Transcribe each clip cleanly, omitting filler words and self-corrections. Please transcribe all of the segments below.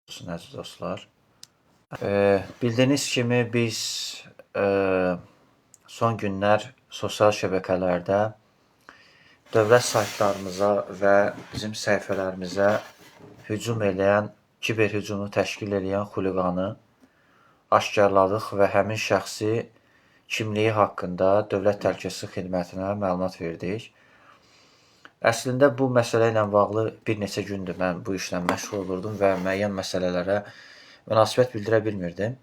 Olsun əziz dostlar. Bildiyiniz kimi biz son günlər sosial şəbəkələrdə dövlət saytlarımıza və bizim səhifələrimizə hücum eləyən, kiber hücumu təşkil eləyən xuliqanı aşkarladıq və həmin şəxsi kimliyi haqqında Dövlət Təhlükəsizlik Xidmətinə məlumat verdik. Əslində bu məsələ ilə bağlı bir neçə gündür mən bu işlə məşğul olurdum və müəyyən məsələlərə münasibət bildirə bilmirdim.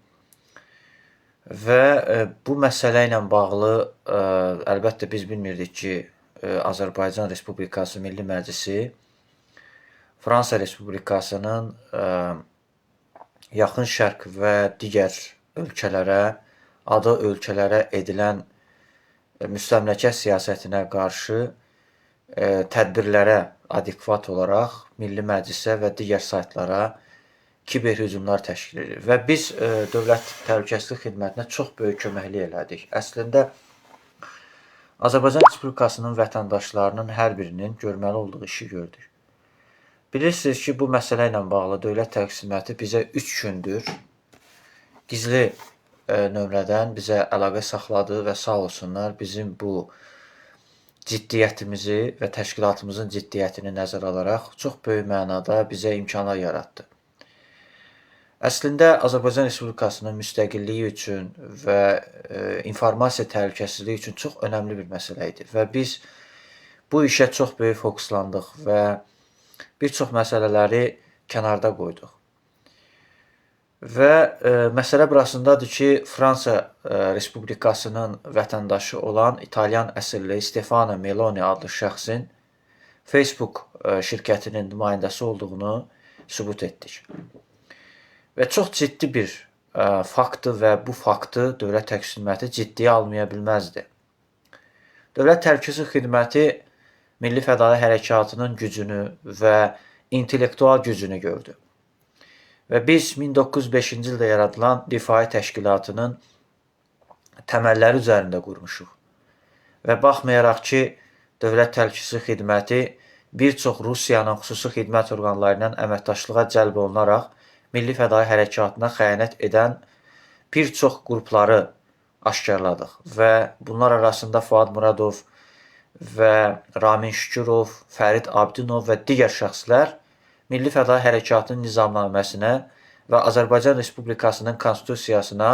Və bu məsələ ilə bağlı əlbəttə biz bilmirdik ki, Azərbaycan Respublikası Milli Məclisi Fransa Respublikasının Yaxın Şərq və digər ölkələrə, ada ölkələrə edilən müstəmləkə siyasətinə qarşı tədbirlərə adekvat olaraq Milli Məclisə və digər saytlara kiber hücumlar təşkil edir. Və biz Dövlət Təhlükəsizlik Xidmətinə çox böyük köməklik elədik. Əslində, Azərbaycan Respublikasının vətəndaşlarının hər birinin görməli olduğu işi gördük. Bilirsiniz ki, bu məsələ ilə bağlı Dövlət Təhlükəsizlik Xidməti bizə 3 gündür gizli nömrədən bizə əlaqə saxladı və sağ olsunlar bizim bu ciddiyyətimizi və təşkilatımızın ciddiyyətini nəzərə alaraq çox böyük mənada bizə imkanlar yaratdı. Əslində, Azərbaycan Respublikasının müstəqilliyi üçün və informasiya təhlükəsizliyi üçün çox önəmli bir məsələ idi və biz bu işə çox böyük fokuslandıq və bir çox məsələləri kənarda qoyduq. Və məsələ burasındadır ki, Fransa Respublikasının vətəndaşı olan İtalyan əsilli Stefano Meloni adlı şəxsin Facebook şirkətinin nümayəndəsi olduğunu sübut etdik. Və çox ciddi bir faktdır və bu faktı Dövlət Təhlükəsizlik Xidməti ciddiyə almaya bilməzdi. Dövlət Təhlükəsizlik Xidməti Milli Fədai Hərəkatının gücünü və intellektual gücünü gördü. Və biz 1905-ci ildə yaradılan Difai Təşkilatının təməlləri üzərində qurmuşuq. Və baxmayaraq ki, Dövlət Təhlükəsizlik Xidməti bir çox Rusiyanın xüsusi xidmət orqanları ilə əməkdaşlığa cəlb olunaraq Milli Fədai Hərəkatına xəyanət edən bir çox qrupları aşkarladıq. Və bunlar arasında Fuad Muradov və Ramin Şükürov, Fərid Abdinov və digər şəxslər Milli Fədai Hərəkatının nizamnaməsinə və Azərbaycan Respublikasının konstitusiyasına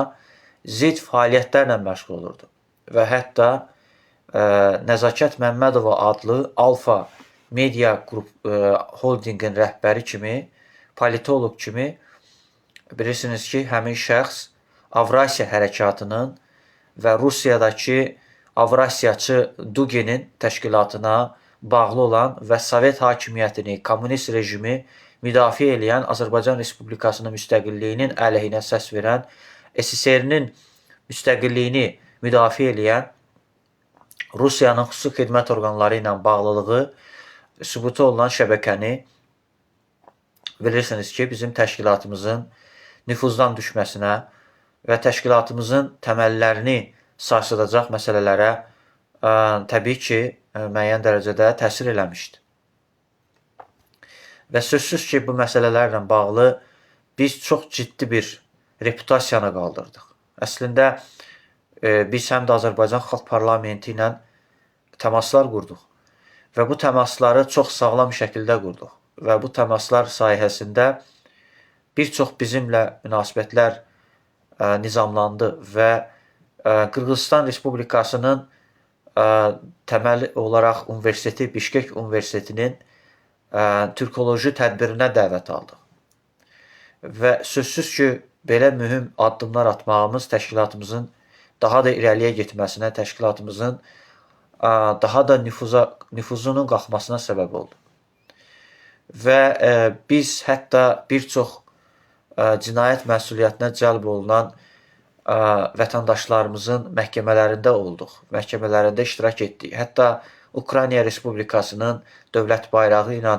zid fəaliyyətlərlə məşğul olurdu. Və hətta Nəzakət Məmmədova adlı Alfa Media Holdingin rəhbəri kimi, politoloq kimi bilirsiniz ki, həmin şəxs Avrasiya Hərəkatının və Rusiyadakı Avrasiyaçı Duginin təşkilatına bağlı olan və Sovet hakimiyyətini, kommunist rejimi müdafiə edən, Azərbaycan Respublikasının müstəqilliyinin əleyhinə səs verən, SSR-nin müstəqilliyini müdafiə edən Rusiyanın xüsusi xidmət orqanları ilə bağlılığı sübutu olunan şəbəkəni bilirsiniz ki, bizim təşkilatımızın nüfuzdan düşməsinə və təşkilatımızın təməllərini sarsıdacaq məsələlərə təbii ki, müəyyən dərəcədə təsir eləmişdi. Və sözsüz ki, bu məsələlərlə bağlı biz çox ciddi bir reputasiyanı qaldırdıq. Əslində, biz həm də Azərbaycan Xalq Parlamenti ilə təmaslar qurduq və bu təmasları çox sağlam şəkildə qurduq və bu təmaslar sayəsində bir çox bizimlə münasibətlər nizamlandı və Qırğızistan Respublikasının təməli olaraq universiteti, Bişkek Universitetinin türkoloji tədbirinə dəvət aldıq. Və sözsüz ki, belə mühüm addımlar atmağımız təşkilatımızın daha da irəliyə getməsinə, təşkilatımızın daha da nüfuzunun qalxmasına səbəb oldu. Və biz hətta bir çox cinayət məsuliyyətinə cəlb olunan vətəndaşlarımızın məhkəmələrində olduq, məhkəmələrində iştirak etdik. Hətta Ukrayna Respublikasının dövlət bayrağı ilə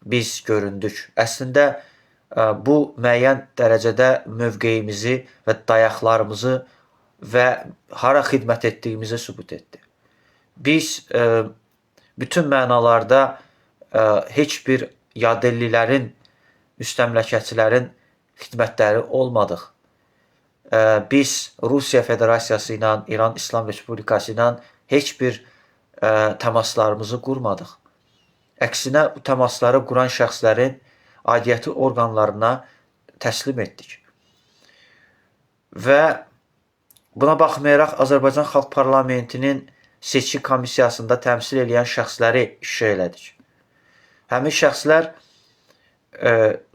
biz göründük. Əslində, bu müəyyən dərəcədə mövqeyimizi və dayaqlarımızı və hara xidmət etdiyimizi sübut etdi. Biz bütün mənalarda heç bir yadellilərin müstəmləkəçilərin xidmətləri olmadıq. Biz Rusiya Federasiyası ilə, İran İslam Respublikası ilə heç bir təmaslarımızı qurmadıq. Əksinə bu təmasları quran şəxslərin aidiyyəti orqanlarına təslim etdik. Və buna baxmayaraq Azərbaycan Xalq Parlamentinin seçki komissiyasında təmsil edən şəxsləri işə elədik. Həmin şəxslər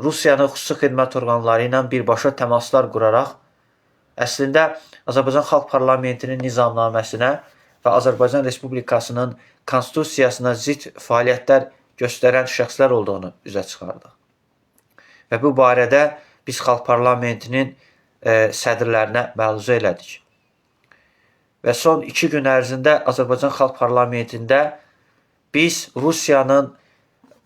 Rusiyanın xüsusi xidmət orqanları ilə birbaşa təmaslar quraraq əslində Azərbaycan Xalq Parlamentinin nizamnaməsinə və Azərbaycan Respublikasının konstitusiyasına zidd fəaliyyətlər göstərən şəxslər olduğunu üzə çıxardıq. Və bu barədə biz Xalq Parlamentinin sədrlərinə məruzə elədik. Və son 2 gün ərzində Azərbaycan Xalq Parlamentində biz Rusiyanın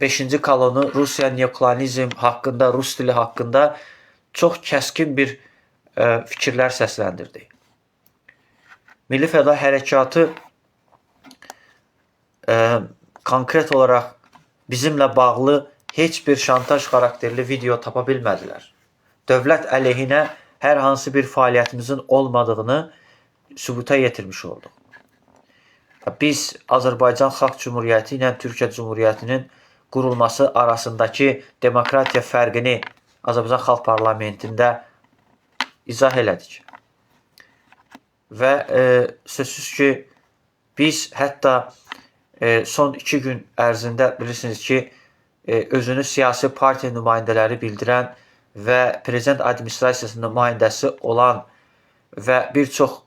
5-ci kolonu, Rusiya neokolonizm haqqında, Rus dili haqqında çox kəskin bir fikirlər səsləndirdik. Milli Fəda Hərəkatı konkret olaraq bizimlə bağlı heç bir şantaj xarakterli video tapa bilmədilər. Dövlət əleyhinə hər hansı bir fəaliyyətimizin olmadığını sübuta yetirmiş olduq. Biz Azərbaycan Xalq Cümhuriyyəti ilə Türkiyə Cümhuriyyətinin qurulması arasındakı demokratiya fərqini Azərbaycan Xalq Parlamentində izah elədik. Və sözsüz ki, biz hətta son 2 gün ərzində bilirsiniz ki, özünü siyasi partiya nümayəndələri bildirən və prezident administrasiyasının nümayəndəsi olan və bir çox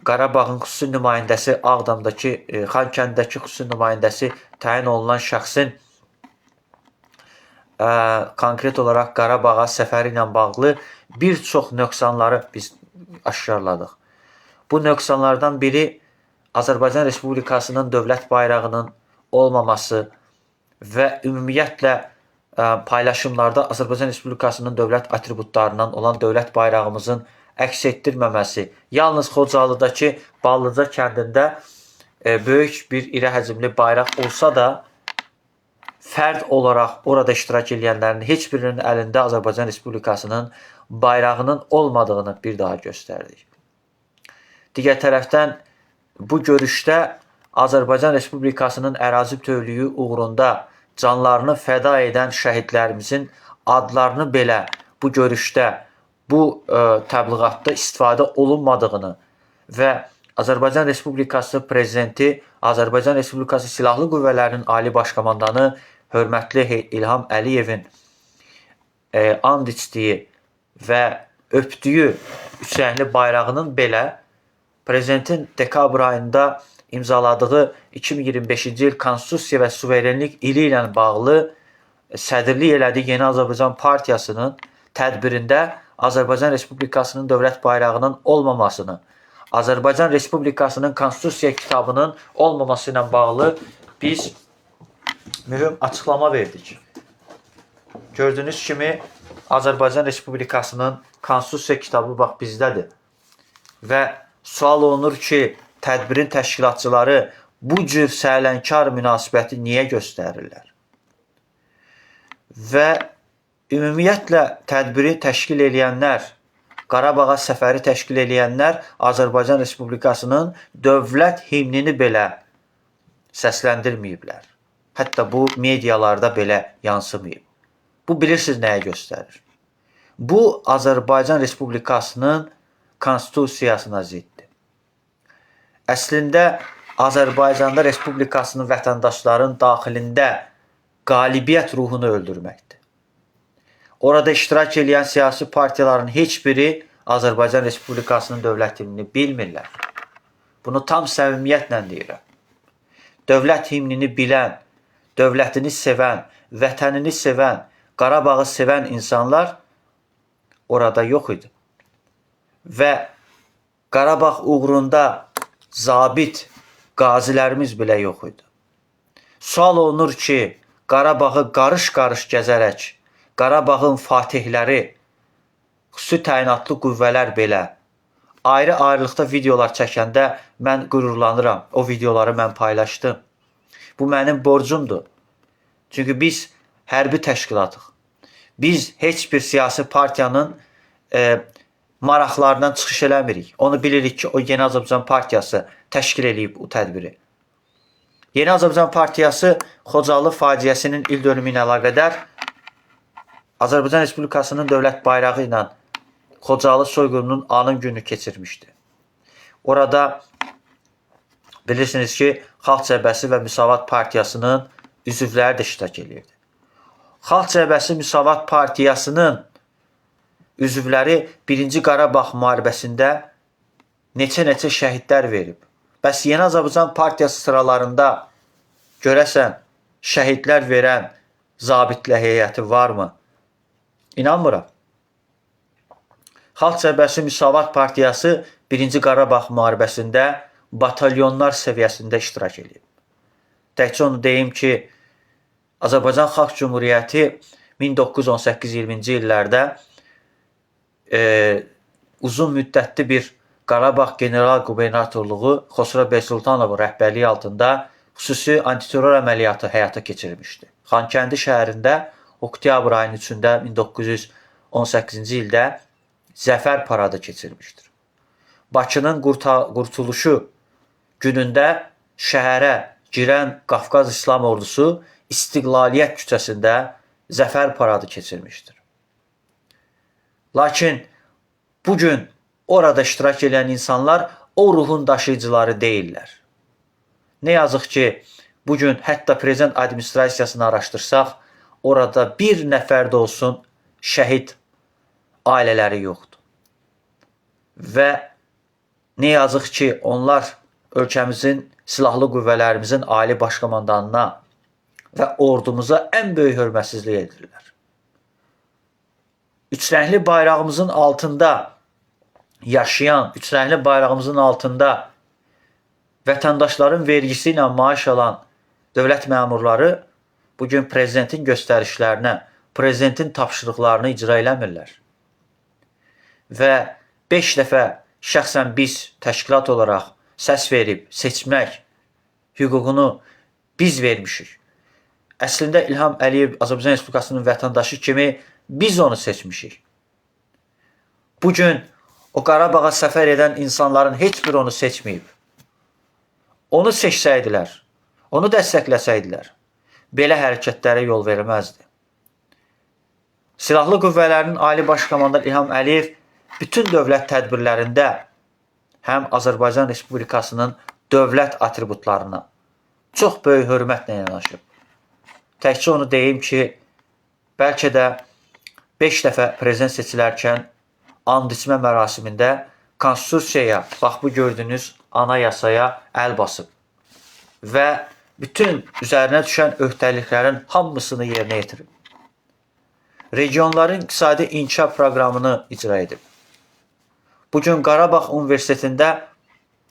Qarabağın xüsusi nümayəndəsi, Ağdamdakı, Xankəndəki xüsusi nümayəndəsi təyin olunan şəxsin konkret olaraq Qarabağa səfəri ilə bağlı bir çox nöqsanları biz aşkarladıq. Bu nöqsanlardan biri Azərbaycan Respublikasının dövlət bayrağının olmaması və ümumiyyətlə paylaşımlarda Azərbaycan Respublikasının dövlət atributlarından olan dövlət bayrağımızın əks etdirməməsi. Yalnız Xocalıdakı Ballıca kəndində böyük bir iri həcmli bayraq olsa da, fərd olaraq orada iştirak edənlərin heç birinin əlində Azərbaycan Respublikasının bayrağının olmadığını bir daha göstərdik. Digər tərəfdən bu görüşdə Azərbaycan Respublikasının ərazi bütövlüyü uğrunda canlarını fəda edən şəhidlərimizin adlarını belə bu görüşdə, bu təbliğatda istifadə olunmadığını və Azərbaycan Respublikası Prezidenti, Azərbaycan Respublikası Silahlı Qüvvələrinin Ali Başkomandanı hörmətli İlham Əliyevin and içdiyi və öpdüyü üçrəngli bayrağının belə Prezidentin dekabr ayında imzaladığı 2025-ci il Konstitusiya və Suverenlik ili ilə bağlı sədrlik elədiyi Yeni Azərbaycan Partiyasının tədbirində Azərbaycan Respublikasının dövlət bayrağının olmamasını, Azərbaycan Respublikasının Konstitusiya kitabının olmaması ilə bağlı biz mühüm açıqlama verdik. Gördüyünüz kimi Azərbaycan Respublikasının Konstitusiya kitabı bax bizdədir. Və sual olunur ki, tədbirin təşkilatçıları bu cür səhlənkar münasibəti niyə göstərirlər? Və ümumiyyətlə tədbiri təşkil edənlər, Qarabağa səfəri təşkil edənlər Azərbaycan Respublikasının dövlət himnini belə səsləndirməyiblər. Hətta bu medialarda belə yansımayıb. Bu bilirsiniz nəyə göstərir? Bu Azərbaycan Respublikasının konstitusiyasına ziddir. Əslində Azərbaycanda Respublikasının vətəndaşların daxilində qalibiyyət ruhunu öldürməkdir. Orada iştirak edən siyasi partiyaların heç biri Azərbaycan Respublikasının dövlət himnini bilmirlər. Bunu tam səmimiyyətlə deyirəm. Dövlət himnini bilən, dövlətini sevən, vətənini sevən, Qarabağı sevən insanlar orada yox idi. Və Qarabağ uğrunda zabit qazilərimiz belə yox idi. Sual olunur ki, Qarabağı qarış-qarış gəzərək, Qarabağın fatihləri, xüsusi təyinatlı qüvvələr belə ayrı-ayrılıqda videolar çəkəndə mən qürurlanıram. O videoları mən paylaşdım. Bu mənim borcumdur. Çünki biz hərbi təşkilatıq. Biz heç bir siyasi partiyanın maraqlarından çıxış eləmirik. Onu bilirik ki, o Yeni Azərbaycan Partiyası təşkil edib bu tədbiri. Yeni Azərbaycan Partiyası Xocalı faciəsinin il dönümü ilə əlaqədar Azərbaycan Respublikasının dövlət bayrağı ilə Xocalı soyqırımının anım günü keçirmişdi. Orada bilirsiniz ki, Xalq Cəbhəsi və Müsavat Partiyasının üzvləri də iştirak edirdi. Xalq Cəbhəsi Müsavat Partiyasının üzvləri 1-ci Qarabağ müharibəsində neçə şəhidlər verib. Bəs Yeni Azərbaycan Partiyası sıralarında görəsən şəhidlər verən zabitlə heyəti varmı? İnanmıram. Xalq Cəbhəsi Müsavat Partiyası 1-ci Qarabağ müharibəsində batalyonlar səviyyəsində iştirak edib. Təkcə onu deyim ki, Azərbaycan Xalq Cümhuriyyəti 1918-20-ci illərdə uzun müddətli bir Qarabağ General Qubernatorluğu Xosrov Beysultanovun rəhbərliyi altında xüsusi antiterror əməliyyatı həyata keçirmişdi. Xankəndi şəhərində oktyabr ayının 3-də 1918-ci ildə Zəfər paradı keçirmişdir. Bakının qurtuluşu günündə şəhərə girən Qafqaz İslam Ordusu İstiqlaliyyət küçəsində Zəfər paradı keçirmişdir. Lakin bugün orada iştirak edən insanlar o ruhun daşıyıcıları deyirlər. Ne yazıq ki, bugün hətta prezident administrasiyasını araşdırsaq, orada bir nəfər də olsun şəhid ailələri yoxdur. Və ne yazıq ki, onlar ölkəmizin, silahlı qüvvələrimizin ali başkomandanına və ordumuza ən böyük hörmətsizlik edirlər. Üçrəngli bayrağımızın altında yaşayan, üçrəngli bayrağımızın altında vətəndaşların vergisi ilə maaş alan dövlət məmurları bugün prezidentin göstərişlərinə, prezidentin tapşırıqlarını icra eləmirlər. Və 5 dəfə şəxsən biz təşkilat olaraq səs verib seçmək hüququnu biz vermişik. Əslində İlham Əliyev Azərbaycan Respublikasının vətəndaşı kimi biz onu seçmişik. Bugün o Qarabağa səfər edən insanların heç biri onu seçməyib. Onu seçsəydilər, onu dəstəkləsəydilər, belə hərəkətlərə yol verməzdi. Silahlı qüvvələrin Ali Baş Komandanı İlham Əliyev bütün dövlət tədbirlərində həm Azərbaycan Respublikasının dövlət atributlarına çox böyük hörmətlə yanaşıb. Təkcə onu deyim ki, bəlkə də 5 dəfə prezident seçilərkən and içmə mərasimində konstitusiyaya, bax bu gördüyünüz anayasaya əl basıb və bütün üzərinə düşən öhdəliklərin hamısını yerinə yetirib. Regionların iqtisadi inkişaf proqramını icra edib. Bugün Qarabağ Universitetində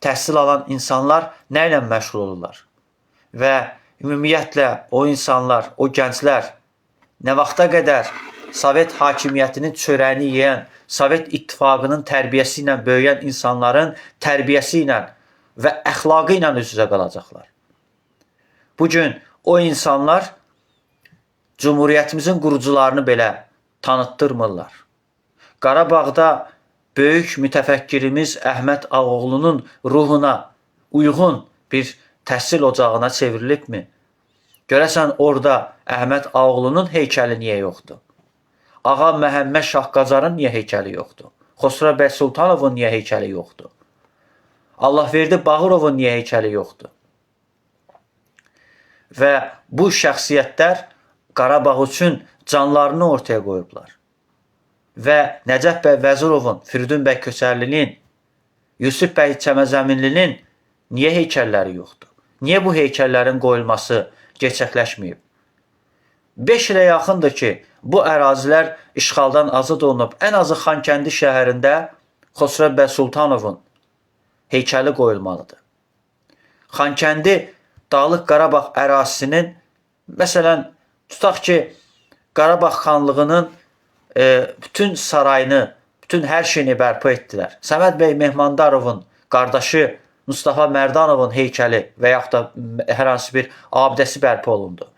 təhsil alan insanlar nə ilə məşğul olurlar? Və ümumiyyətlə o insanlar, o gənclər nə vaxta qədər Sovet hakimiyyətinin çörəyini yeyən, Sovet İttifaqının tərbiyəsi ilə böyüyən insanların tərbiyəsi ilə və əxlaqı ilə üz-üzə qalacaqlar. Bugün o insanlar Cumhuriyyətimizin qurucularını belə tanıtdırmırlar. Qarabağda böyük mütəfəkkirimiz Əhməd Ağoğlunun ruhuna uyğun bir təhsil ocağına çevrilibmi? Görəsən orada Əhməd Ağoğlunun heykəli niyə yoxdur? Ağa Məhəmməd Şah Qacarın niyə heykəli yoxdur? Xosrov Beysultanovun niyə heykəli yoxdur? Allahverdi Bağırovun niyə heykəli yoxdur? Və bu şəxsiyyətlər Qarabağ üçün canlarını ortaya qoyublar. Və Nəcəf bəy Vəzirovun, Firidun bəy Köçərlinin, Yusuf bəy Çəməzəminlinin niyə heykəlləri yoxdur? Niyə bu heykəllərin qoyulması gerçəkləşməyib? 5 ilə yaxındır ki, bu ərazilər işğaldan azad olunub. Ən azı Xankəndi şəhərində Xosrov Beysultanovun heykəli qoyulmalıdır. Xankəndi Dağlıq Qarabağ ərazisinin, məsələn, tutaq ki, Qarabağ xanlığının bütün sarayını, bütün hər şeyini bərpa etdilər. Səməd bəy Mehmandarovun qardaşı Mustafa Mərdanovun heykəli və yaxud da hər hansı bir abidəsi bərpa olundu.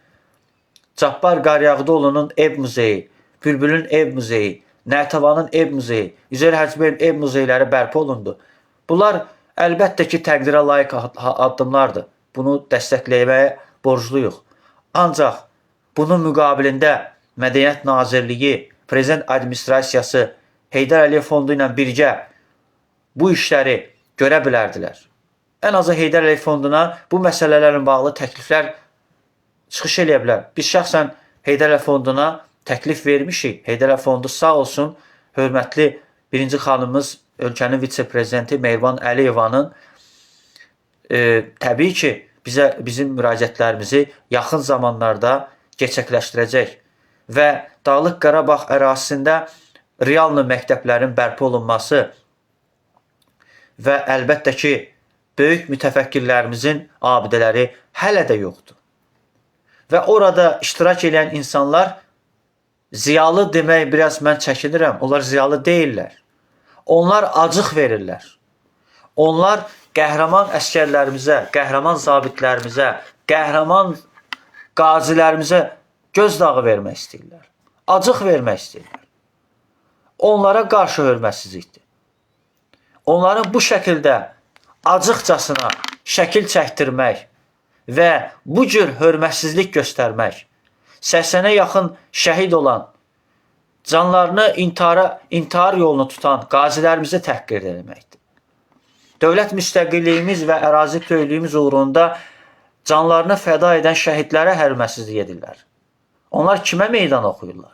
Cabbar Qaryağdıoğlu'nun ev muzeyi, Bülbülün ev muzeyi, Nərtavanın ev muzeyi, Üzeyir Hacıbəyovun ev muzeyləri bərpa olundu. Bunlar əlbəttə ki, təqdirə layiq addımlardır. Bunu dəstəkləməyə borcluyuq. Ancaq bunun müqabilində Mədəniyyət Nazirliyi, Prezident Administrasiyası Heydər Əliyev Fondu ilə birgə bu işləri görə bilərdilər. Ən azı Heydər Əliyev Fonduna bu məsələlərlə bağlı təkliflər çıxış eləyə bilər. Biz şəxsən Heydər Əliyev Fonduna təklif vermişik. Heydər Əliyev Fondu sağ olsun, hörmətli birinci xanımımız, ölkənin vitse-prezidenti Mehriban Əliyevanın təbii ki, bizim müraciətlərimizi yaxın zamanlarda gerçəkləşdirəcək və Dağlıq Qarabağ ərazisində reallı məktəblərin bərpa olunması və əlbəttə ki, böyük mütəfəkkirlərimizin abidələri hələ də yoxdur. Və orada iştirak edən insanlar ziyalı demək biraz mən çəkinirəm. Onlar ziyalı deyirlər. Onlar acıq verirlər. Onlar qəhrəman əskərlərimizə, qəhrəman zabitlərimizə, qəhrəman qazilərimizə gözdağı vermək istəyirlər. Acıq vermək istəyirlər. Onlara qarşı hörmətsizlikdir. Onların bu şəkildə acıqcasına şəkil çəkdirmək və bu cür hörmətsizlik göstərmək, 80-ə yaxın şəhid olan, canlarını intihar yolunu tutan qazilərimizi təhqir etməkdir. Dövlət müstəqilliyimiz və ərazi bütövlüyümüz uğrunda canlarını fəda edən şəhidlərə hörmətsizlik edirlər. Onlar kimə meydan oxuyurlar?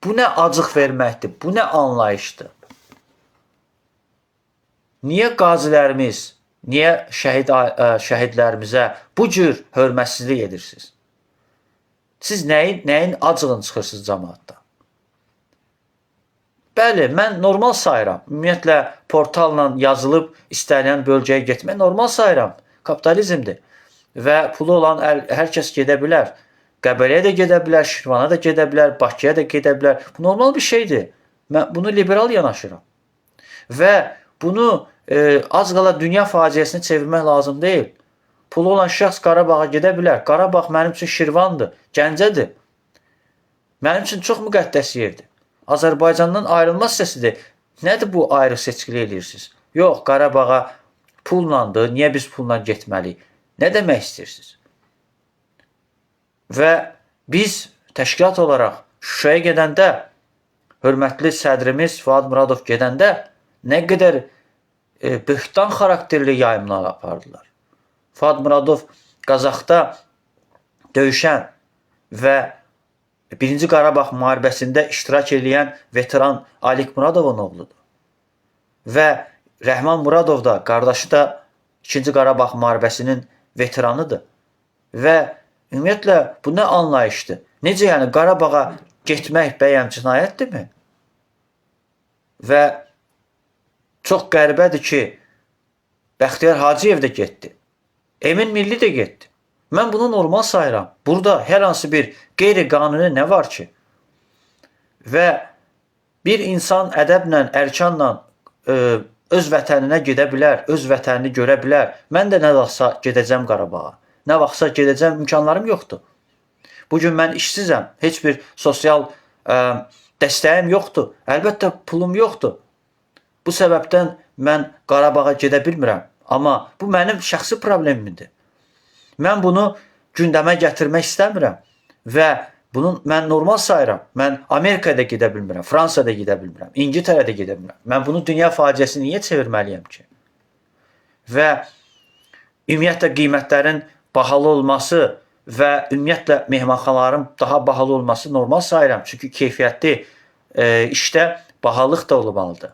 Bu nə acıq verməkdir? Bu nə anlayışdır? Niyə qazilərimiz, niyə şəhidlərimizə bu cür hörmətsizlik edirsiniz? Siz nəyin acığını çıxırsınız cəmaatda? Bəli, mən normal sayıram. Ümumiyyətlə, portalla yazılıb istənilən bölgəyə getmək normal sayıram. Kapitalizmdir. Və pulu olan hər kəs gedə bilər. Qəbələyə də gedə bilər, Şirvana da gedə bilər, Bakıya da gedə bilər. Bu normal bir şeydir. Mən bunu liberal yanaşıram. Və bunu az qala dünya faciəsini çevirmək lazım deyil. Pulu olan şəxs Qarabağa gedə bilər. Qarabağ mənim üçün Şirvandır, Gəncədir. Mənim üçün çox müqəddəs yerdir. Azərbaycandan ayrılmaz hissəsidir. Nədir bu ayrı seçkili edirsiniz? Yox, Qarabağa pullandır. Niyə biz pulla getməliyik? Nə demək istəyirsiniz? Və biz təşkilat olaraq Şuşaya gedəndə, hörmətli sədrimiz Fuad Muradov gedəndə nə qədər böhtan xarakterli yayımlar apardılar. Fuad Muradov Qazaxda döyüşən və 1-ci Qarabağ müharibəsində iştirak edən veteran Alik Muradovun oğludur. Və Rəhman Muradov da, qardaşı da 2-ci Qarabağ müharibəsinin veteranıdır. Və ümumiyyətlə bu nə anlayışdır? Necə yəni Qarabağa getmək bəyəm cinayətdirmi? Və çox qəribədir ki, Bəxtiyar Hacıyev də getdi. Emin Milli də getdi. Mən bunu normal sayıram. Burada hər hansı bir qeyri-qanuni nə var ki? Və bir insan ədəblə, ərkanla öz vətəninə gedə bilər, öz vətənini görə bilər. Mən də nə vaxtsa gedəcəm Qarabağa. Nə vaxtsa gedəcəm, imkanlarım yoxdur. Bugün mən işsizəm, heç bir sosial dəstəyim yoxdur. Əlbəttə pulum yoxdur. Bu səbəbdən mən Qarabağa gedə bilmirəm. Amma bu mənim şəxsi problemimdir. Mən bunu gündəmə gətirmək istəmirəm və bunu mən normal sayıram. Mən Amerikada gedə bilmirəm, Fransada gedə bilmirəm, İngiltərədə gedə bilmirəm. Mən bunu dünya faciəsini niyə çevirməliyəm ki? Və ümumiyyətlə qiymətlərin bahalı olması və ümumiyyətlə mehmanxanaların daha bahalı olması normal sayıram. Çünki keyfiyyətli işdə bahalıq da olmalıdır.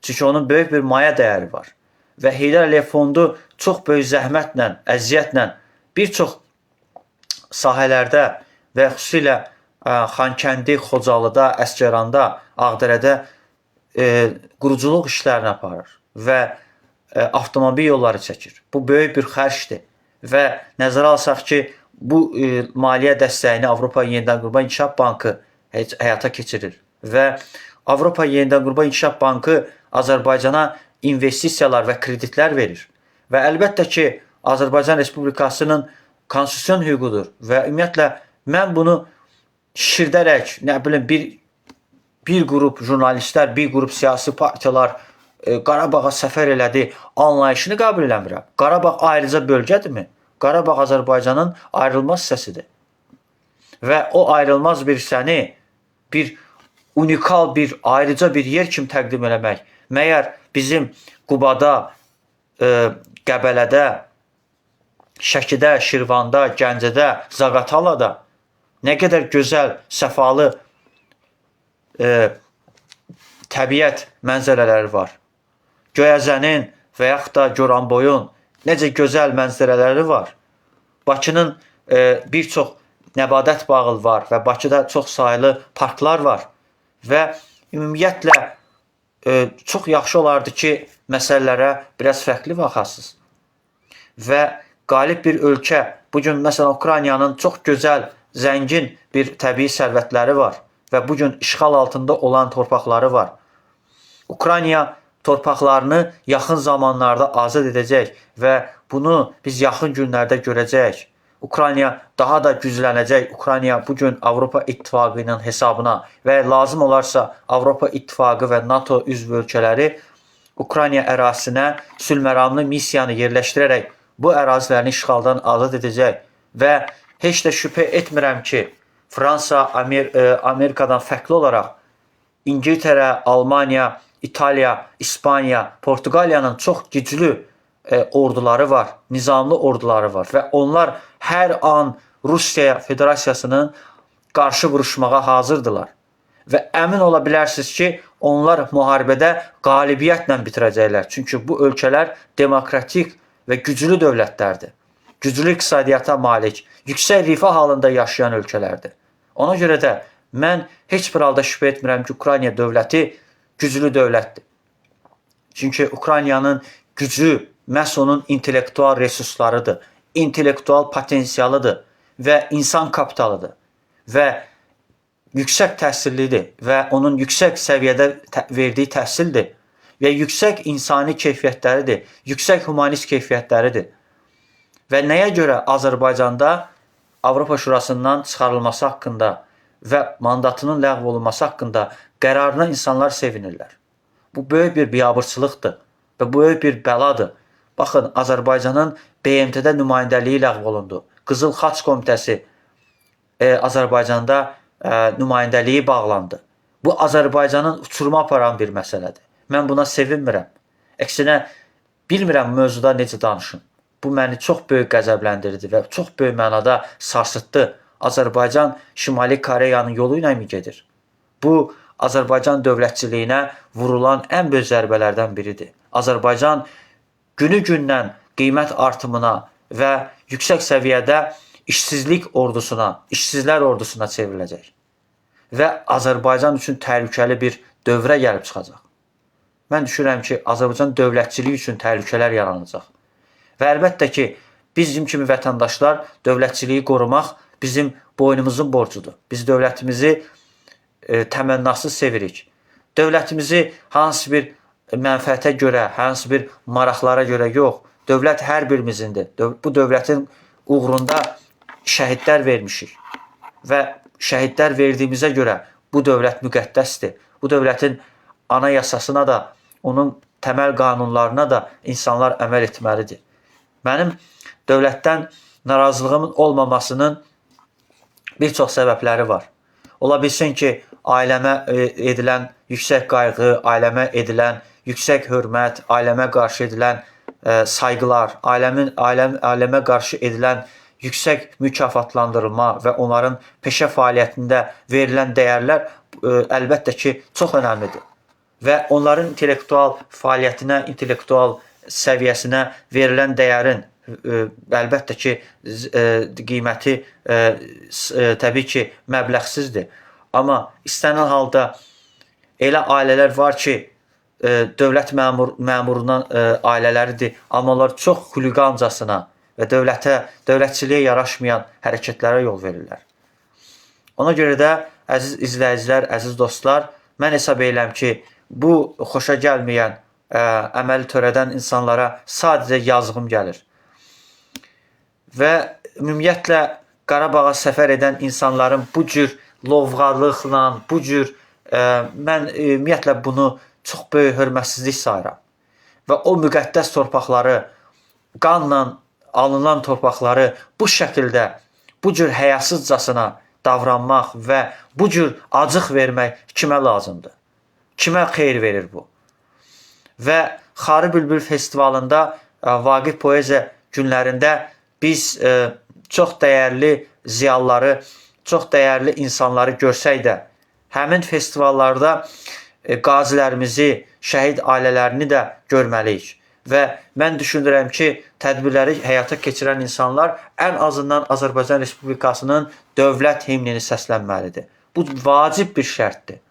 Çünki onun böyük bir maya dəyəri var. Və Heydər Əliyev Fondu çox böyük zəhmətlə, əziyyətlə bir çox sahələrdə və xüsusilə Xankəndi, Xocalıda, Əsgəranda, Ağdərədə quruculuq işlərini aparır və avtomobil yolları çəkir. Bu böyük bir xərcdir və nəzərə alsaq ki, bu maliyyə dəstəyini Avropa Yenidən Qurma İnkişaf Bankı həyata keçirir və Avropa Yenidən Qurma İnkişaf Bankı Azərbaycana investisiyalar və kreditlər verir. Və əlbəttə ki, Azərbaycan Respublikasının konstitusiyon hüququdur və ümumiyyətlə mən bunu şişirdərək, nə bilim, bir qrup jurnalistlər, bir qrup siyasi partiyalar Qarabağa səfər elədi anlayışını qəbul eləmirəm. Qarabağ ayrıca bölgədirmi? Qarabağ Azərbaycanın ayrılmaz hissəsidir. Və o ayrılmaz bir hissəni bir unikal bir, ayrıca bir yer kimi təqdim eləmək, məyər bizim Qubada, Qəbələdə, Şəkidə, Şirvanda, Gəncədə, Zaqatalada nə qədər gözəl, səfalı təbiət mənzərələri var. Göyəzənin və yaxud da Goranboyun necə gözəl mənzərələri var. Bakının bir çox nəbadət bağı var və Bakıda çox saylı parklar var. Və ümumiyyətlə çox yaxşı olardı ki, məsələlərə biraz fərqli baxasınız. Və qalib bir ölkə, bugün məsələn Ukraynanın çox gözəl, zəngin bir təbii sərvətləri var və bugün işğal altında olan torpaqları var. Ukrayna torpaqlarını yaxın zamanlarda azad edəcək və bunu biz yaxın günlərdə görəcəyik. Ukrayna daha da güclənəcək. Ukrayna bugün Avropa İttifaqının hesabına və lazım olarsa Avropa İttifaqı və NATO üzv ölkələri Ukrayna ərazisinə sülhməramlı missiyanı yerləşdirərək bu ərazilərini işğaldan azad edəcək və heç də şübhə etmirəm ki, Fransa, Amerikadan fərqli olaraq İngiltərə, Almaniya, İtaliya, İspaniya, Portuqaliyanın çox güclü orduları var, nizamlı orduları var və onlar hər an Rusiya Federasiyasının qarşı vuruşmağa hazırdırlar. Və əmin ola bilərsiniz ki, onlar müharibədə qalibiyyətlə bitirəcəklər. Çünki bu ölkələr demokratik və güclü dövlətlərdir. Güclü iqtisadiyyata malik, yüksək rifah halında yaşayan ölkələrdir. Ona görə də mən heç bir halda şübhə etmirəm ki, Ukrayna dövləti güclü dövlətdir. Çünki Ukraynanın gücü məhz onun intellektual resurslarıdır, intellektual potensialıdır və insan kapitalıdır və yüksək təhsillidir və onun yüksək səviyyədə verdiyi təhsildir və yüksək insani keyfiyyətləridir, yüksək humanist keyfiyyətləridir. Və nəyə görə Azərbaycanda Avropa Şurasından çıxarılması haqqında və mandatının ləğv olunması haqqında qərarına insanlar sevinirlər. Bu böyük bir biabırçılıqdır və böyük bir bəladır. Baxın, Azərbaycanın BMT-də nümayəndəliyi ləğv olundu. Qızıl Xaç Komitəsi Azərbaycanda nümayəndəliyi bağlandı. Bu Azərbaycanın uçuruma aparan bir məsələdir. Mən buna sevinmirəm. Əksinə, bilmirəm mövzuda necə danışım. Bu məni çox böyük qəzəbləndirdi və çox böyük mənada sarsıtdı. Azərbaycan Şimali Koreyanın yolu ilə mi gedir? Bu, Azərbaycan dövlətçiliyinə vurulan ən böyük zərbələrdən biridir. Azərbaycan günü-gündən qiymət artımına və yüksək səviyyədə işsizlər ordusuna çevriləcək. Və Azərbaycan üçün təhlükəli bir dövrə gəlib çıxacaq. Mən düşünürəm ki, Azərbaycan dövlətçiliyi üçün təhlükələr yaranacaq. Və əlbəttə ki, bizim kimi vətəndaşlar dövlətçiliyi qorumaq bizim boynumuzun borcudur. Biz dövlətimizi təmənnasız sevirik. Dövlətimizi hansı bir mənfəətə görə, hansı bir maraqlara görə yox, dövlət hər birimizindir. Bu dövlətin uğrunda şəhidlər vermişik və şəhidlər verdiyimizə görə bu dövlət müqəddəsdir. Bu dövlətin anayasasına da, onun təməl qanunlarına da insanlar əməl etməlidir. Mənim dövlətdən narazılığımın olmamasının bir çox səbəbləri var. Ola bilsin ki, ailəmə edilən yüksək qayğı, ailəmə edilən yüksək hörmət, ailəmə qarşı edilən sayğılar, ailəmə qarşı edilən yüksək mükafatlandırılma və onların peşə fəaliyyətində verilən dəyərlər əlbəttə ki, çox önəmlidir. Və onların intellektual fəaliyyətinə, intellektual səviyyəsinə verilən dəyərin əlbəttə ki, qiyməti təbii ki, məbləğsizdir. Amma istənilən halda elə ailələr var ki, dövlət məmurundan ailələridir, amma onlar çox xuliqancasına və dövlətçiliyə yaraşmayan hərəkətlərə yol verirlər. Ona görə də, əziz izləyicilər, əziz dostlar, mən hesab edirəm ki, bu xoşa gəlməyən əməli törədən insanlara sadəcə yazığım gəlir. Və ümumiyyətlə Qarabağa səfər edən insanların bu cür lovğalıqla, bu cür mən ümumiyyətlə bunu çox böyük hörmətsizlik sayıram. Və o müqəddəs torpaqları, qanla alınan torpaqları bu şəkildə, bu cür həyasızcasına davranmaq və bu cür acıq vermək kimə lazımdır? Kimə xeyir verir bu? Və Xarı Bülbül festivalında, Vaqif Poeziya günlərində biz çox dəyərli ziyalıları, çox dəyərli insanları görsək də, həmin festivallarda qazilərimizi, şəhid ailələrini də görməliyik. Və mən düşünürəm ki, tədbirləri həyata keçirən insanlar ən azından Azərbaycan Respublikasının dövlət himnini səslənməlidir. Bu vacib bir şərtdir.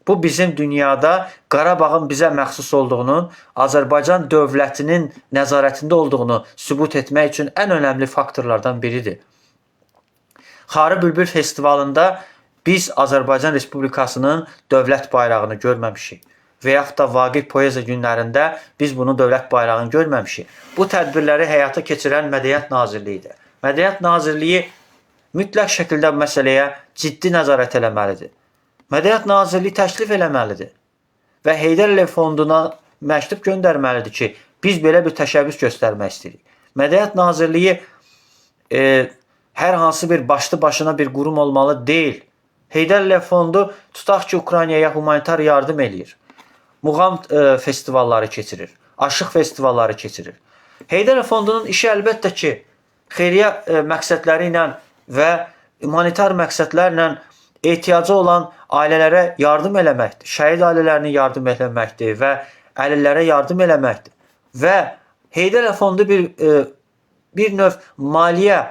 Bu bizim dünyada Qarabağın bizə məxsus olduğunu, Azərbaycan dövlətinin nəzarətində olduğunu sübut etmək üçün ən önəmli faktorlardan biridir. Xarı Bülbül festivalında biz Azərbaycan Respublikasının dövlət bayrağını görməmişik. Və yaxud da Vaqif Poeziya günlərində biz bunun dövlət bayrağını görməmişik. Bu tədbirləri həyata keçirən Mədəniyyət Nazirliyidir. Mədəniyyət Nazirliyi mütləq şəkildə bu məsələyə ciddi nəzarət eləməlidir. Mədəniyyət Nazirliyi təklif eləməlidir və Heydər Əliyev Fonduna məktub göndərməlidir ki, biz belə bir təşəbbüs göstərmək istəyirik. Mədəniyyət Nazirliyi hər hansı bir başlı başına bir qurum olmalı deyil. Heydər Əliyev Fondu tutaq ki, Ukraynaya humanitar yardım eləyir. Muğam festivalları keçirir, aşıq festivalları keçirir. Heydər Əliyev Fondunun işi əlbəttə ki, xeyriyyə məqsədləri ilə və humanitar məqsədlərlə ehtiyacı olan ailələrə yardım eləməkdir. Şəhid ailələrinə yardım eləməkdir və əlillərə yardım eləməkdir. Və Heydər Əliyev Fondu bir növ maliyyə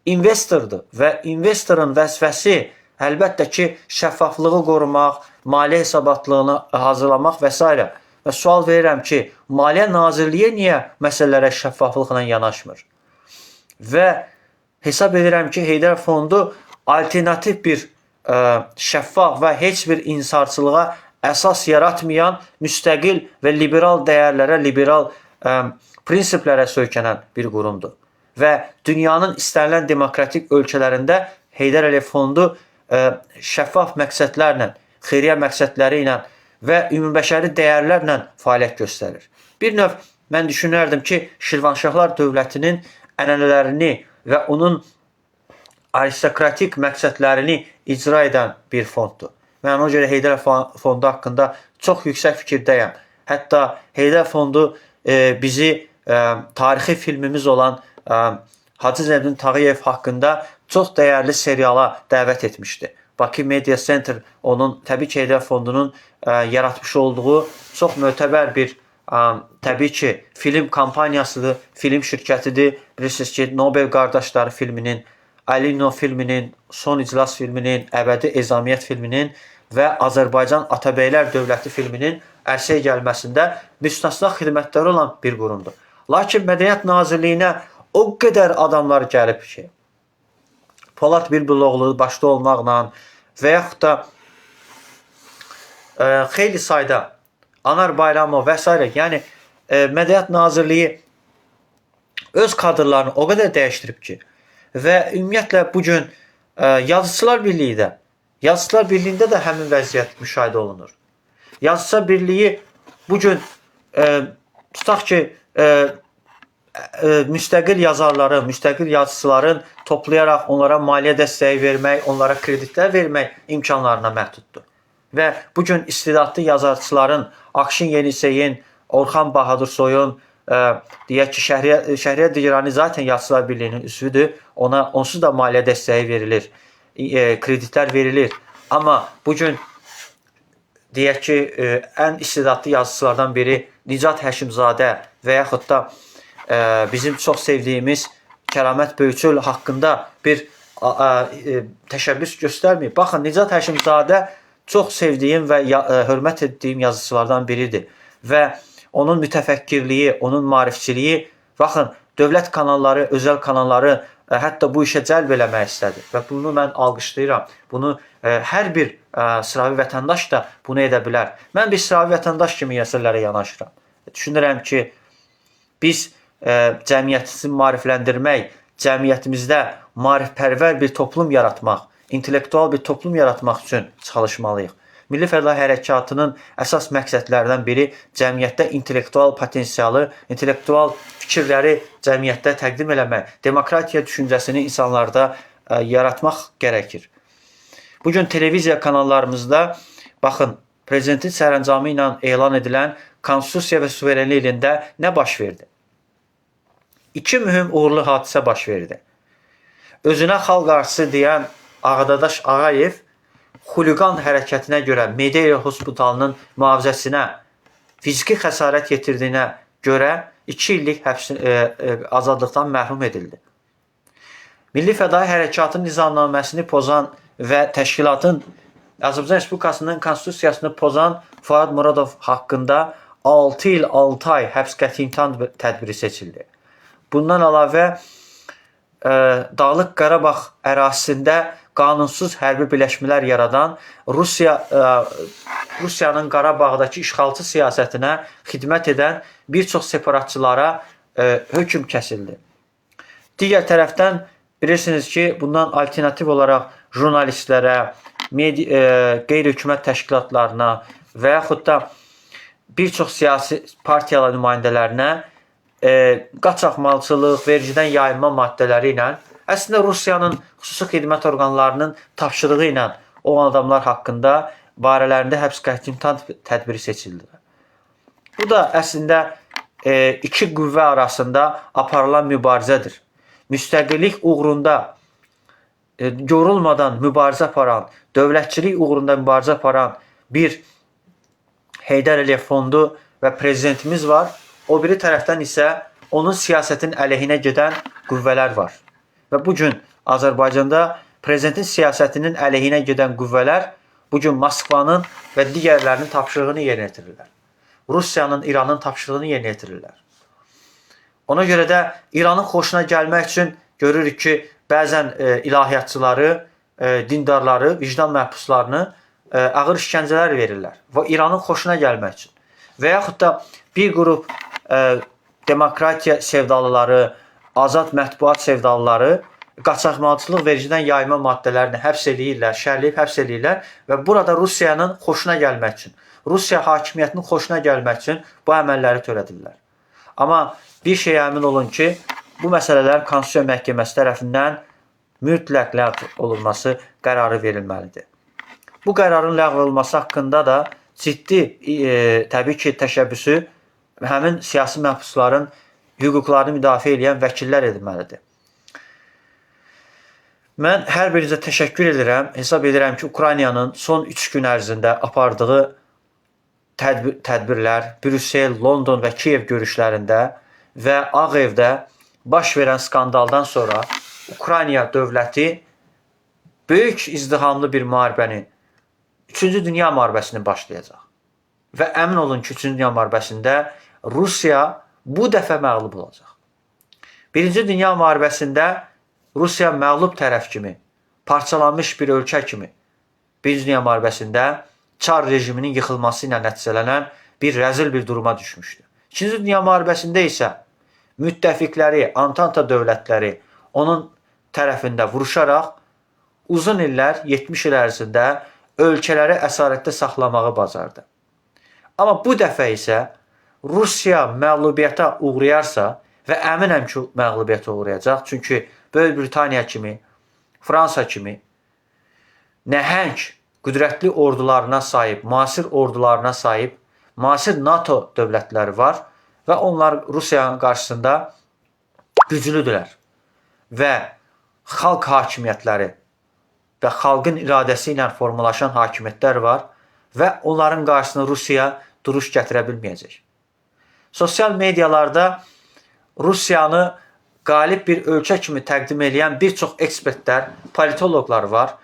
investordur və investorun vəzifəsi əlbəttə ki, şəffaflığı qorumaq, maliyyə hesabatlığını hazırlamaq və s. Və sual verirəm ki, Maliyyə Nazirliyi niyə məsələlərə şəffaflıqla yanaşmır? Və hesab edirəm ki, Heydər Fondu alternativ bir şəffaf və heç bir insarçılığa əsas yaratmayan, müstəqil və liberal dəyərlərə, liberal prinsiplərə söykənən bir qurumdur. Və dünyanın istənilən demokratik ölkələrində Heydər Əliyev Fondu şəffaf məqsədlərlə, xeyriyyə məqsədləri ilə və ümumbəşəri dəyərlərlə fəaliyyət göstərir. Bir növ mən düşünərdim ki, Şirvanşahlar dövlətinin ənənələrini və onun aristokratik məqsədlərini icra edən bir fonddur. Mən ona görə Heydər Fondu haqqında çox yüksək fikirdəyəm. Hətta Heydər Fondu bizi tarixi filmimiz olan Hacı Zeynəddin Tağıyev haqqında çox dəyərli seriala dəvət etmişdi. Bakı Media Center onun, təbii ki, Heydər Fondunun yaratmış olduğu çox mötəbər bir, təbii ki, film kampaniyasıdır, film şirkətidir. Bilirsiniz ki, Nobel Qardaşları filminin, Alino filminin, Son İclas filminin, Əbədi Ezamiyyət filminin və Azərbaycan Atabəylər Dövləti filminin ərsəyə gəlməsində müstəsna xidmətləri olan bir qurumdur. Lakin Mədəniyyət Nazirliyinə o qədər adamlar gəlib ki, Polad Bülbüloğlu başda olmaqla və yaxud da xeyli sayda Anar Bayramov və s. Yəni, Mədəniyyət Nazirliyi öz kadrlarını o qədər dəyişdirib ki, və ümumiyyətlə bugün Yazıçılar Birliyində də həmin vəziyyət müşahidə olunur. Yazıçılar Birliyi bugün tutaq ki, müstəqil yazarları, müstəqil yazıçıların toplayaraq onlara maliyyə dəstəyi vermək, onlara kreditlər vermək imkanlarına məhduddur. Və bugün istedadlı yazarçıların Akşin Yeniseyin, Orxan Bahadursoyun, deyək ki, Şəhriyar Digrani zaten Yazıçılar Birliyinin üzvüdür. Onsuz da maliyyə dəstəyi verilir, kreditlər verilir. Amma bugün deyək ki, ən istedadlı yazıçılardan biri Nicat Həşimzadə və yaxud da bizim çox sevdiyimiz Kəramət Böyüçül haqqında bir təşəbbüs göstərməyib. Baxın, Nicat Həşimzadə çox sevdiyim və hörmət etdiyim yazıçılardan biridir. Və onun mütəfəkkirliyi, onun maarifçiliyi, baxın, dövlət kanalları, özəl kanalları hətta bu işə cəlb eləmək istədi. Və bunu mən alqışlayıram. Bunu hər bir sıravi vətəndaş da bunu edə bilər. Mən bir sıravi vətəndaş kimi məsələlərə yanaşıram. Düşünürəm ki, biz cəmiyyətimizi maarifləndirmək, cəmiyyətimizdə maarifpərvər bir toplum yaratmaq, intellektual bir toplum yaratmaq üçün çalışmalıyıq. Milli Fədaii Hərəkatının əsas məqsədlərindən biri cəmiyyətdə intellektual potensialı, intellektual fikirləri cəmiyyətdə təqdim eləmək, demokratiya düşüncəsini insanlarda yaratmaq gərəkir. Bugün televiziya kanallarımızda baxın, prezidentin sərəncamı ilə elan edilən konstitusiya və suverenlik ilində nə baş verdi? İki mühüm uğurlu hadisə baş verdi. Özünə xalq arzusu deyən Ağdadaş Ağayev xuliqan hərəkətinə görə Medeya Hospitalının mühafizəsinə fiziki xəsarət yetirdiyinə görə 2 illik azadlıqdan məhrum edildi. Milli Fədaii Hərəkatın nizamnaməsini pozan və təşkilatın Azərbaycan Respublikasının konstitusiyasını pozan Fuad Muradov haqqında 6 il 6 ay həbs qəti imtahan tədbiri seçildi. Bundan əlavə Dağlıq Qarabağ ərazisində qanunsuz hərbi birləşmələr yaradan Rusiyanın Qarabağdakı işğalçı siyasətinə xidmət edən bir çox separatçılara hökm kəsildi. Digər tərəfdən bilirsiniz ki, bundan alternativ olaraq jurnalistlərə, qeyri-hökumət təşkilatlarına və yaxud da bir çox siyasi partiyalar nümayəndələrinə qaçaqmalçılıq, vergidən yayınma maddələri ilə əslində Rusiyanın xüsusi xidmət orqanlarının tapşırığı ilə o adamlar haqqında barələrində həbs qəti imtahan tədbiri seçildi. Bu da əslində iki qüvvə arasında aparılan mübarizədir. Müstəqillik uğrunda yorulmadan mübarizə aparan, dövlətçilik uğrunda mübarizə aparan bir Heydər Əliyev fondu və prezidentimiz var. O biri tərəfdən isə onun siyasətin əleyhinə gedən qüvvələr var. Və bugün Azərbaycanda prezidentin siyasətinin əleyhinə gedən qüvvələr bugün Moskvanın və digərlərinin tapşırığını yerinə yetirirlər. Rusiyanın, İranın tapşırığını yerinə yetirirlər. Ona görə də İranın xoşuna gəlmək üçün görürük ki, bəzən ilahiyyatçıları, dindarları, vicdan məhbuslarını ağır işgəncələr verirlər. Və İranın xoşuna gəlmək üçün. Və yaxud da bir qrup demokratiya sevdalıları, azad mətbuat sevdalıları qaçaqmalçılıq, vergidən yayma maddələrini həbs eləyirlər, şərləyib həbs eləyirlər və burada Rusiyanın xoşuna gəlmək üçün, Rusiya hakimiyyətinin xoşuna gəlmək üçün bu əməlləri törədirlər. Amma bir şey əmin olun ki, bu məsələlər Konstitusiya Məhkəməsi tərəfindən mütləq ləğv olunması qərarı verilməlidir. Bu qərarın ləğv olunması haqqında da ciddi təbii ki, təşəbbüsü həmin siyasi məhbusların hüquqlarını müdafiə edən vəkillər edilməlidir. Mən hər birinizə təşəkkür edirəm. Hesab edirəm ki, Ukraynanın son 3 gün ərzində apardığı tədbirlər, Brüssel, London və Kiyev görüşlərində və Ağ Evdə baş verən skandaldan sonra Ukrayna dövləti böyük izdihamlı bir müharibənin, 3-cü Dünya müharibəsini başlayacaq. Və əmin olun ki, 3-cü Dünya müharibəsində Rusiya bu dəfə məğlub olacaq. 1-ci Dünya müharibəsində Rusiya məğlub tərəf kimi, parçalanmış bir ölkə kimi 1-ci Dünya müharibəsində Çar rejiminin yıxılması ilə nəticələnən bir rəzil bir duruma düşmüşdü. 2-ci Dünya müharibəsində isə müttəfiqləri, Antanta dövlətləri onun tərəfində vuruşaraq uzun illər, 70 il ərzində ölkələri əsarətdə saxlamağı bacardı. Amma bu dəfə isə Rusiya məğlubiyyətə uğrayarsa və əminəm ki, məğlubiyyətə uğrayacaq. Çünki Böyük Britaniya kimi, Fransa kimi nəhəng, qüdrətli ordularına sahib, müasir ordularına sahib, müasir NATO dövlətləri var və onlar Rusiyanın qarşısında güclüdürlər. Və xalq hakimiyyətləri və xalqın iradəsi ilə formalaşan hakimiyyətlər var və onların qarşısına Rusiya duruş gətirə bilməyəcək. Sosial medialarda Rusiyanı qalib bir ölkə kimi təqdim edən bir çox ekspertlər, politologlar var.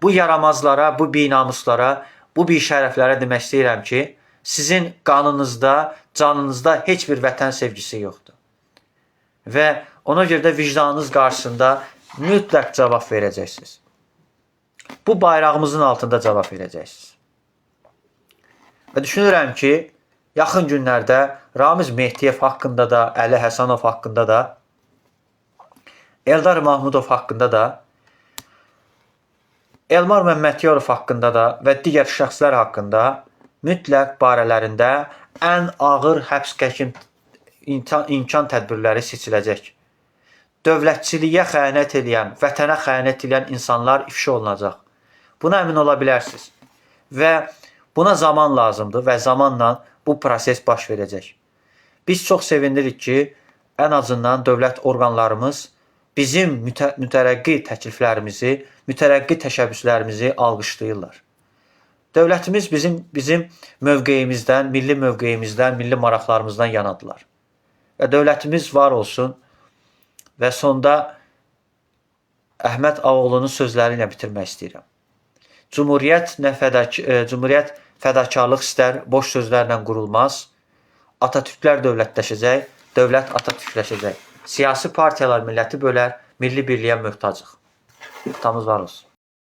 Bu yaramazlara, bu binamuslara, bu bişərəflərə demək istəyirəm ki, sizin qanınızda, canınızda heç bir vətən sevgisi yoxdur. Və ona görə də vicdanınız qarşısında mütləq cavab verəcəksiniz. Bu bayrağımızın altında cavab verəcəksiniz. Və düşünürəm ki, yaxın günlərdə Ramiz Mehdiyev haqqında da, Əli Həsənov haqqında da Eldar Mahmudov haqqında da, Elmar Məmmədyanov haqqında da və digər şəxslər haqqında mütləq barələrində ən ağır həbs qətim imkan tədbirləri seçiləcək. Dövlətçiliyə xəyanət edən, vətənə xəyanət edən insanlar ifşa olunacaq. Buna əmin ola bilərsiniz. Və buna zaman lazımdır və zamanla bu proses baş verəcək. Biz çox sevindirik ki, ən azından dövlət orqanlarımız bizim mütərəqqi təkliflərimizi, mütərəqqi təşəbbüslərimizi alqışlayırlar. Dövlətimiz bizim mövqeyimizdən, milli mövqeyimizdən, milli maraqlarımızdan yanadılar. Və dövlətimiz var olsun və sonda Əhməd Ağoğlu'nun sözləri ilə bitirmək istəyirəm. Cumhuriyyət fədakarlıq istər, boş sözlərlə qurulmaz. Atatürklər dövlətləşəcək, dövlət Atatürkləşəcək. Siyasi partiyalar milləti bölər, milli birliyə möhtacıq. Tutamız var olsun.